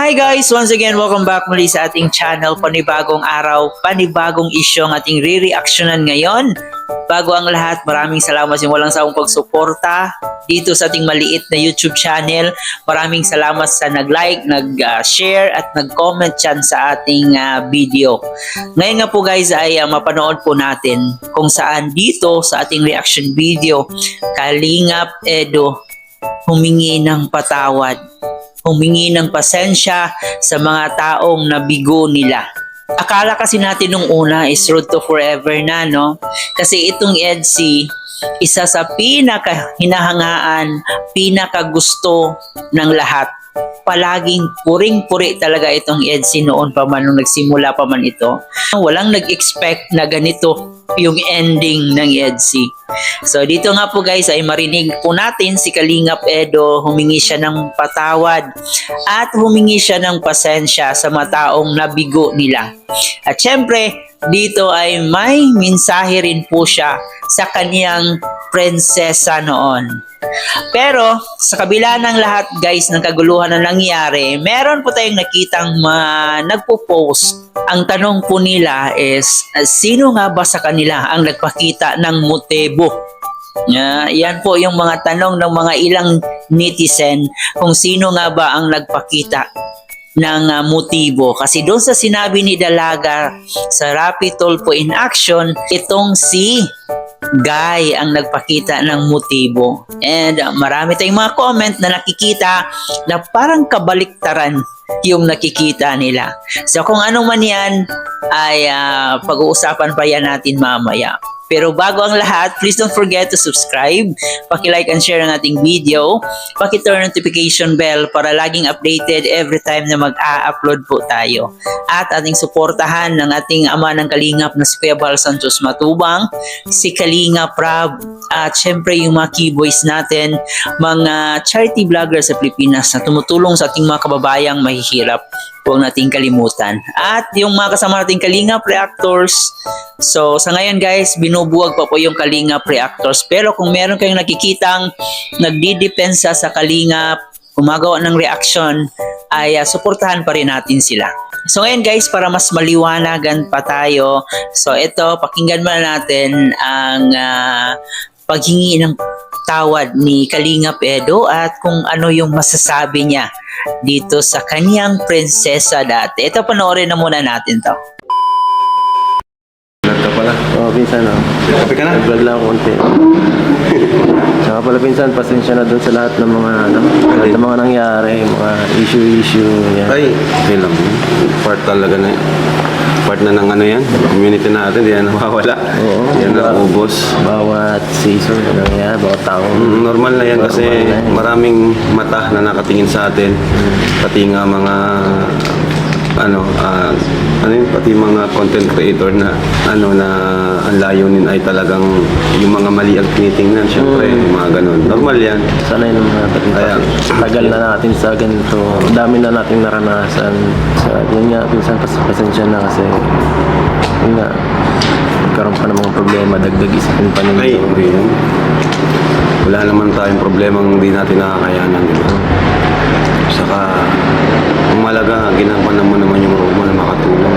Hi guys! Once again, welcome back muli sa ating channel. Panibagong araw, panibagong issue ang ating re-reactionan ngayon. Bago ang lahat, maraming salamat sa walang sawang pagsuporta dito sa ating maliit na YouTube channel. Maraming salamat sa nag-like, nag-share at nag-comment dyan sa ating video. Ngayon nga po guys ay mapanood po natin kung saan dito sa ating reaction video, Kalingap Edo humingi ng patawad, humingi ng pasensya sa mga taong nabigo nila. Akala kasi natin nung una is Road to Forever na, no? Kasi itong EDC, isa sa pinaka-hinahangaan, pinaka-gusto ng lahat. Palaging puring-puri talaga itong EDC noon pa man, nung nagsimula pa man ito. Walang nag-expect na ganito yung ending ng EDC. So dito nga po guys ay marinig po natin si Kalingap Edo, humingi siya ng patawad at humingi siya ng pasensya sa mga taong nabigo nila. At syempre dito ay may mensahe rin po siya sa kaniyang prinsesa noon. Pero sa kabila ng lahat guys ng kaguluhan na nangyari, meron po tayong nakitang nagpo-post. Ang tanong po nila is, sino nga ba sa kanila ang nagpakita ng motibo? Yan po yung mga tanong ng mga ilang netizen, kung sino nga ba ang nagpakita ng motibo. Kasi doon sa sinabi ni Dalaga sa Rapid Tulfo in Action, itong si Guy ang nagpakita ng motibo. And marami tayong mga comment na nakikita na parang kabaliktaran yung nakikita nila. So kung ano man yan ay pag-uusapan pa yan natin mamaya. Pero bago ang lahat, please don't forget to subscribe, paki-like and share ang ating video, paki-turn notification bell para laging updated every time na mag-a-upload po tayo. At ating suportahan ng ating ama ng Kalingap na si Kuya Bal Santos Matubang, si Kalingap Rab, at syempre yung mga keyboys natin, mga charity vloggers sa Pilipinas na tumutulong sa ating mga kababayang mahihirap. Huwag nating kalimutan. At yung mga kasama nating Kalingap Reactors. So sa ngayon guys, binubuwag pa po yung Kalingap Reactors. Pero kung meron kayong nakikitang nagdidepensa sa Kalingap, gumagawa ng reaction, ay suportahan pa rin natin sila. So ngayon guys, para mas maliwanagan pa tayo, so ito, pakinggan muna natin ang paghingi ng tawad ni Kalingap Edo at kung ano yung masasabi niya dito sa kanyang prinsesa dati. Ito, panoorin na muna natin to. Vlog ka pala? Oo, pinsan o. Kape ka na? Nag-vlog lang ako konti. Tsaka pala pinsan, pasensya na doon sa lahat ng mga, lahat ng mga nangyari, mga issue, yan. Ay, okay lang. Part talaga na yun. Part na ng ano yan, community natin, di yan nawawala. Oo. Yan na ubos. Bawat season na nangyari, bawat taon. Normal na yan kasi Normal na yan. maraming mata na nakatingin sa atin. Pati nga mga pati mga content creator na na ang layunin ay talagang yung mga mali ang tinitingnan, syempre, mga ganun. Normal yan. Sanay naman natin. Kaya, tagal na natin sa ganito. Dami na nating naranasan. Yun nga, pinsan, pasensya na kasi yun nga, nagkaroon pa ng mga problema, dagdag isipin pa ninyo. Ay, hindi yan. Wala naman tayong problemang hindi natin nakakayanan, di ba? Saka, ang malaga, ginampanan mo naman yung role mo na makatulong.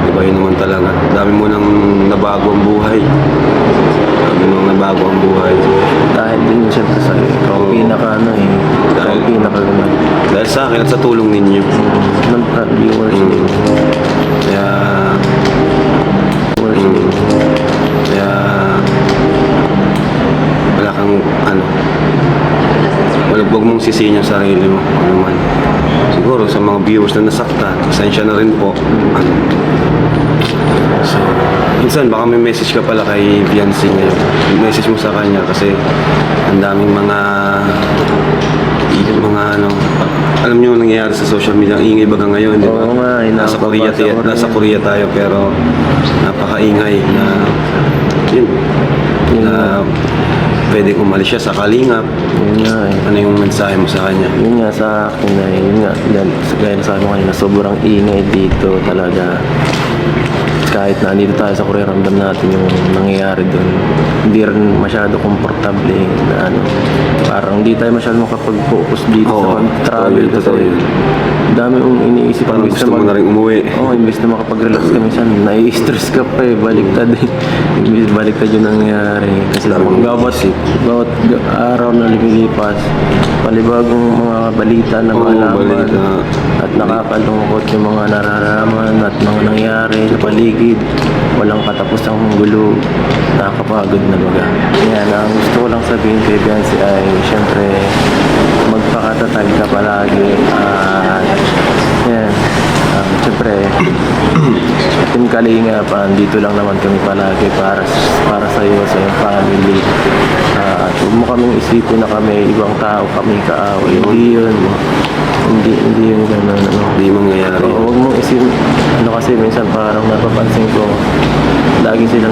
Di ba, yun naman talaga. Dami mo nang nabago ang buhay. Dami mo nang nabago ang buhay. Dahil din siyempre sa ikaw, ikaw pinaka-gumag. Dahil sa akin at sa tulong ninyo. Viewers. Kaya, kaya, wala kang huwag mong sisihin yung sarili mo, ano man. Siguro sa mga viewers na nasaktan, pasensya na rin po. So, minsan baka may message ka pala kay Fiancé ngayon. Message mo sa kanya kasi ang daming mga alam nyo nangyayari sa social media, ang ingay baga ngayon, di ba? Oo nga, nasa Korea tayo pero napakaingay na yun, na pwede umalis siya sa Kalingap. Yun nga Ano yung mensahe mo sa kanya? Yun nga sa akin yun nga, gaya na sabi mo kanina, sobrang ingay dito talaga. kahit na andito tayo sa Korea, ramdam natin yung nangyayari doon. Hindi rin masyado komportable na ano. Parang hindi tayo masyado makapag-focus dito Oo, sa travel totoo kasi yun. dami yung iniisip. Parang Imbis gusto mo na rin umuwi. imbes na makapag-relax ka minsan, nai-stress ka pa baliktad Imbes baliktad yung nangyayari. Kasi Daming bawat araw na lumilipas, palibagong mga balita na Oo, malaman balita. at nakakalungkot yung mga nararamdaman at mga nangyayari sa paligid. Walang katapusang gulo, nakakapagod na baga. Yan, ang gusto ko lang sabihin kay Biancy ay syempre magpakatatag ka palagi at yan. Siyempre, Team Kalinga pa, dito lang naman kami palagi para sa iyo, sa iyong family. At huwag mo kaming isipin na kami, ibang tao kami kaaway. Hindi yun. Hindi yun ganun. Ano. Hindi mangyayari. Oo, huwag mong isipin. Ano kasi minsan parang napapansin ko, lagi sila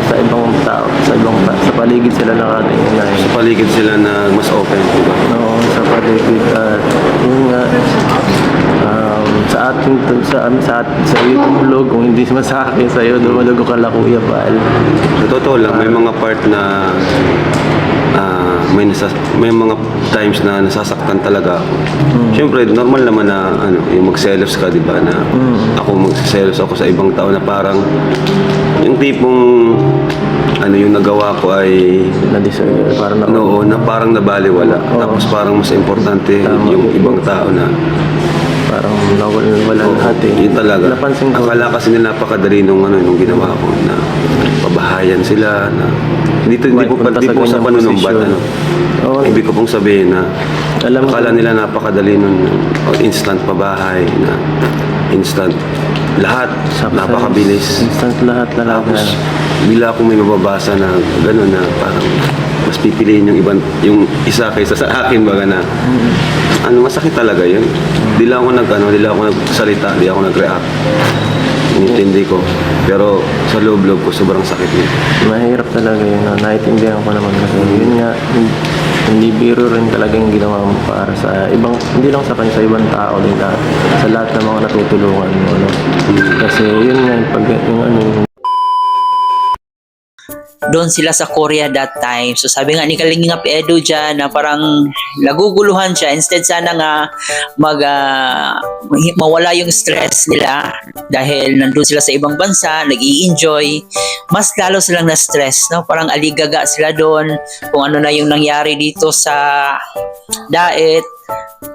sa ibang tao, sa paligid sila nakatingin. Sa paligid sila na mas open, diba? Oo, sa paligid at yun nga, sa ating sa iyo dumulog, kung hindi naman sa akin, sa iyo dumulog ko kala Kuya Val. Sa totoo lang, may mga part na may mga times na nasasaktan talaga ako. Siyempre, normal naman na yung magselos ka, di ba? Na ako magselos ako sa ibang tao na parang yung tipong yung nagawa ko ay Na-deserve, parang no, na parang nabaliwala. Tapos parang mas importante yung ibang tao na parang wala lahat yun talaga. Napansin ko. Akala kasi nila napakadali nung ginawa ko na pabahayan sila na hindi po sa panunumbat Oo. ibig ko pong sabihin na Alam mo, akala nila napakadali nun instant pabahay na instant lahat napakabilis. Instant lahat na Tapos bila akong may mababasa na gano'n na parang mas pipiliin yung isa kaysa sa akin baga na masakit talaga yun. Di lang ako nagsalita, di ako nag-react. Inintindi ko. Pero sa loob-loob ko, sobrang sakit yun. mahirap talaga yun. Naiintindihan ko naman kasi yun nga, hindi biro rin talaga yung ginawa mo para sa ibang, hindi lang sa kanya, sa ibang tao din sa lahat ng mga natutulungan mo. Kasi yun nga, pag yung doon sila sa Korea that time. So sabi nga ni Kalingap Edo dyan na parang naguguluhan siya. Instead sana nga mawala yung stress nila dahil nandun sila sa ibang bansa, nag-i-enjoy. Mas lalo silang na-stress. No? Parang aligaga sila doon kung ano na yung nangyari dito sa diet.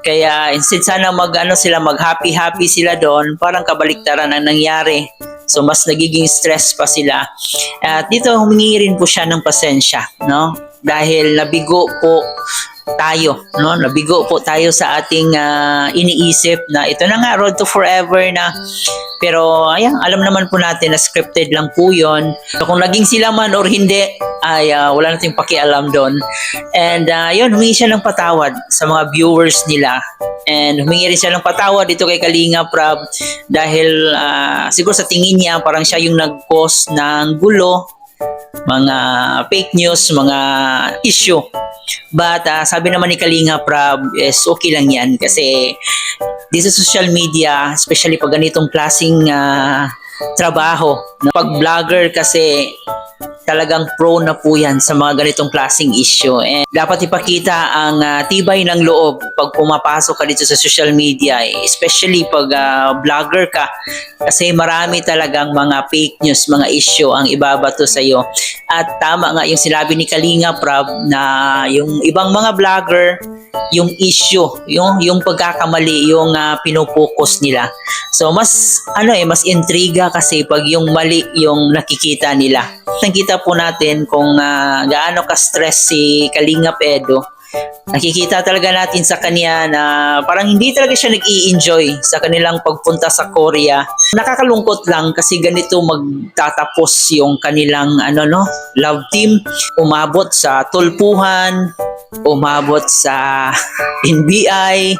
Kaya instead sana mag-happy sila doon, parang kabaliktaran ang nangyari. So mas nagiging stress pa sila. At dito humingi rin po siya ng pasensya, no? Dahil nabigo po tayo, no? Nabigo po tayo sa ating iniisip na ito na nga road to forever na. Pero ayan, alam naman po natin na scripted lang po 'yon. So, kung naging sila man or hindi ay wala nating pakialam doon. And yun, humingi siya ng patawad sa mga viewers nila. And humingi rin siya ng patawad dito kay Kalinga Prab dahil siguro sa tingin niya parang siya yung nag-cause ng gulo, mga fake news, mga issue. But sabi naman ni Kalinga Prab is okay lang yan kasi dito sa social media, especially pag ganitong klaseng trabaho, pag vlogger kasi talagang prone na po yan sa mga ganitong klaseng issue. And dapat ipakita ang tibay ng loob pag pumapasok ka dito sa social media, especially pag vlogger ka. Kasi marami talagang mga fake news, mga issue ang ibabato sa iyo. At tama nga yung sinabi ni Kalinga Prab na yung ibang mga vlogger, yung issue, yung pagkakamali, yung pinupokus nila. So mas intriga kasi pag yung mali yung nakikita nila. Nakikita po natin kung gaano ka-stress si Kalingap Edo. Nakikita talaga natin sa kanya na parang hindi talaga siya nag-i-enjoy sa kanilang pagpunta sa Korea. Nakakalungkot lang kasi ganito magtatapos yung kanilang love team. Umabot sa tulpuhan, umabot sa NBI.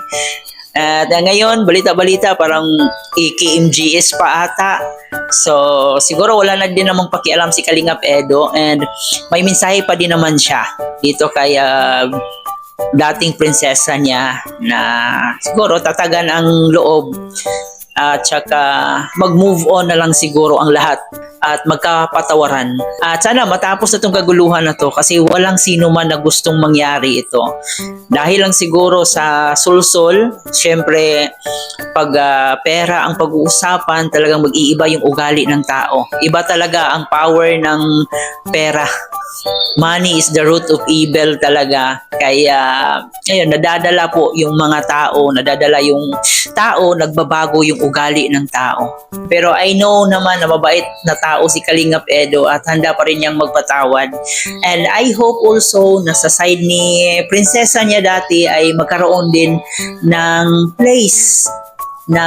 At ngayon, balita-balita, parang KMGS pa ata. So, siguro wala na din namang pakialam si Kalingap Edo and may mensahe pa din naman siya dito kay dating prinsesa niya na siguro tatagan ang loob at saka mag-move on na lang siguro ang lahat at magkapatawaran. At sana matapos na itong kaguluhan na to kasi walang sino man na gustong mangyari ito. Dahil lang siguro sa sulsol, syempre pag pera ang pag-uusapan, talagang mag-iiba yung ugali ng tao. Iba talaga ang power ng pera. Money is the root of evil talaga. Kaya, ayun, nadadala po yung mga tao, nadadala yung tao, nagbabago yung ugali ng tao. Pero I know naman na mabait na tao si Kalingap Edo at handa pa rin niyang magpatawad. And I hope also na sa side ni prinsesa niya dati ay magkaroon din ng place na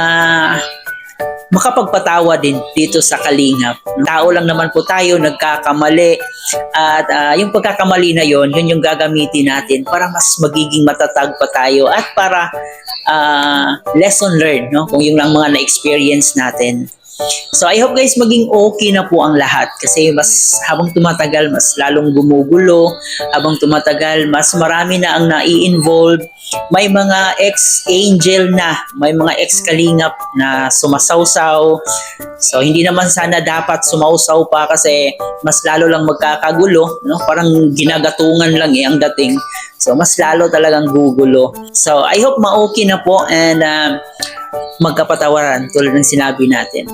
makapagpatawa din dito sa Kalingap. Tao lang naman po tayo, nagkakamali. At yung pagkakamali na yon, yun yung gagamitin natin para mas magiging matatag pa tayo at para lesson learned, no? Kung yung lang mga na-experience natin. So I hope guys maging okay na po ang lahat kasi mas habang tumatagal mas lalong gumugulo, habang tumatagal mas marami na ang nai-involve, may mga ex-angel na, may mga ex-kalingap na sumasawsaw. So hindi naman sana dapat sumausaw pa kasi mas lalo lang magkakagulo, no? Parang ginagatungan lang ang dating. So mas lalo talagang gugulo. So I hope ma-okay na po and magkapatawaran tulad ng sinabi natin.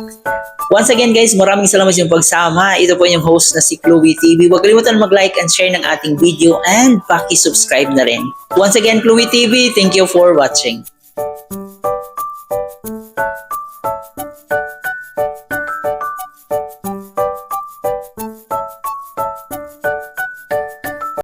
Once again guys, maraming salamat sa inyong pagsama. Ito po yung host na si Chloe TV. Huwag kalimutan mag-like and share ng ating video and paki-subscribe na rin. Once again, Chloe TV, thank you for watching.